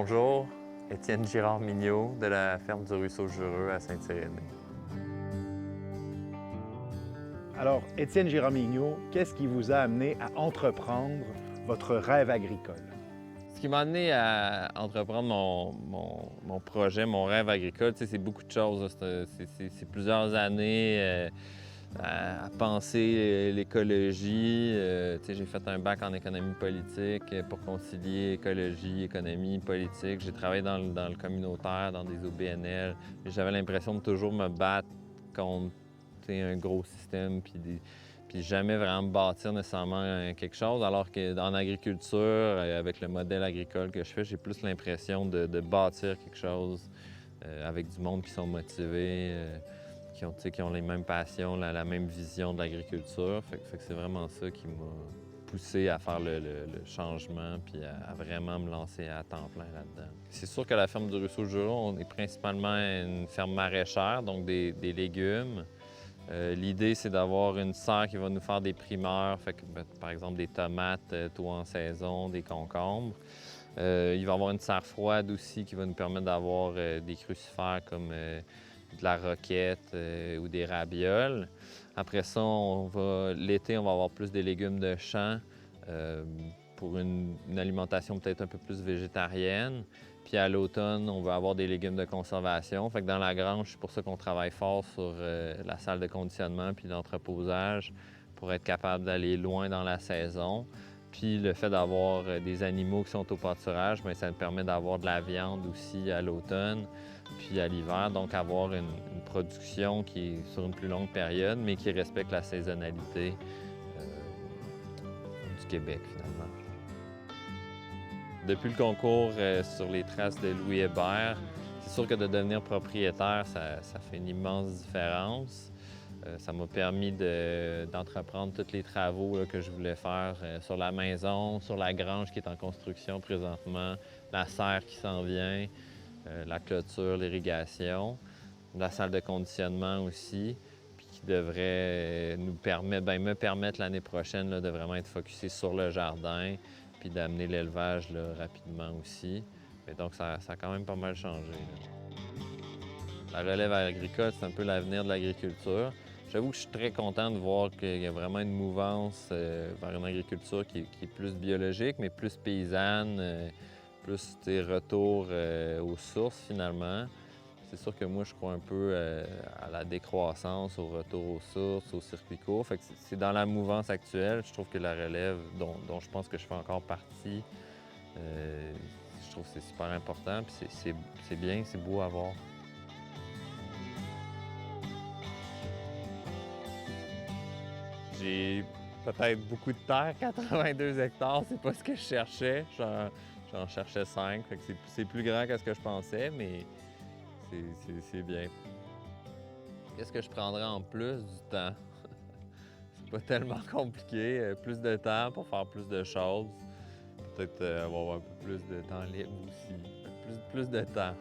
Bonjour, Étienne Girard-Mignot de la ferme du Ruisseau-Jureux à Saint-Irénée. Alors, Étienne Girard-Mignot, qu'est-ce qui vous a amené à entreprendre votre rêve agricole? Ce qui m'a amené à entreprendre mon projet, mon rêve agricole, c'est beaucoup de choses. C'est plusieurs années à penser l'écologie. J'ai fait un bac en économie politique pour concilier écologie, économie, politique. J'ai travaillé dans le communautaire, dans des OBNL. J'avais l'impression de toujours me battre contre un gros système, puis jamais vraiment bâtir nécessairement quelque chose, alors qu'en agriculture, avec le modèle agricole que je fais, j'ai plus l'impression de bâtir quelque chose avec du monde qui sont motivés, qui ont les mêmes passions, la même vision de l'agriculture. Fait que c'est vraiment ça qui m'a poussé à faire le changement puis à vraiment me lancer à temps plein là-dedans. C'est sûr que la ferme du Ruisseau-Jureux, on est principalement une ferme maraîchère, donc des légumes. L'idée, c'est d'avoir une serre qui va nous faire des primeurs, fait que, par exemple des tomates tout en saison, des concombres. Il va y avoir une serre froide aussi qui va nous permettre d'avoir des crucifères comme de la roquette ou des ravioles. Après ça, l'été, on va avoir plus des légumes de champ pour une alimentation peut-être un peu plus végétarienne. Puis à l'automne, on va avoir des légumes de conservation. Fait que dans la grange, c'est pour ça qu'on travaille fort sur la salle de conditionnement puis l'entreposage pour être capable d'aller loin dans la saison. Puis le fait d'avoir des animaux qui sont au pâturage, bien, ça nous permet d'avoir de la viande aussi à l'automne puis à l'hiver. Donc avoir une production qui est sur une plus longue période, mais qui respecte la saisonnalité du Québec finalement. Depuis le concours sur les traces de Louis Hébert, c'est sûr que de devenir propriétaire, ça fait une immense différence. Ça m'a permis d'entreprendre tous les travaux là, que je voulais faire sur la maison, sur la grange qui est en construction présentement, la serre qui s'en vient, la clôture, l'irrigation, la salle de conditionnement aussi, puis qui devrait me permettre l'année prochaine là, de vraiment être focusé sur le jardin, puis d'amener l'élevage rapidement aussi. Et donc, ça a quand même pas mal changé. La relève agricole, c'est un peu l'avenir de l'agriculture. J'avoue que je suis très content de voir qu'il y a vraiment une mouvance vers une agriculture qui est plus biologique, mais plus paysanne, plus retour aux sources finalement. C'est sûr que moi, je crois un peu à la décroissance, au retour aux sources, au circuit court. Fait que c'est dans la mouvance actuelle, je trouve que la relève, dont je pense que je fais encore partie, je trouve que c'est super important, puis c'est bien, c'est beau à voir. J'ai peut-être beaucoup de terre, 82 hectares, c'est pas ce que je cherchais. J'en cherchais 5, fait que c'est plus grand que ce que je pensais, mais c'est bien. Qu'est-ce que je prendrais en plus du temps? C'est pas tellement compliqué. Plus de temps pour faire plus de choses. Peut-être avoir un peu plus de temps libre aussi. Plus de temps.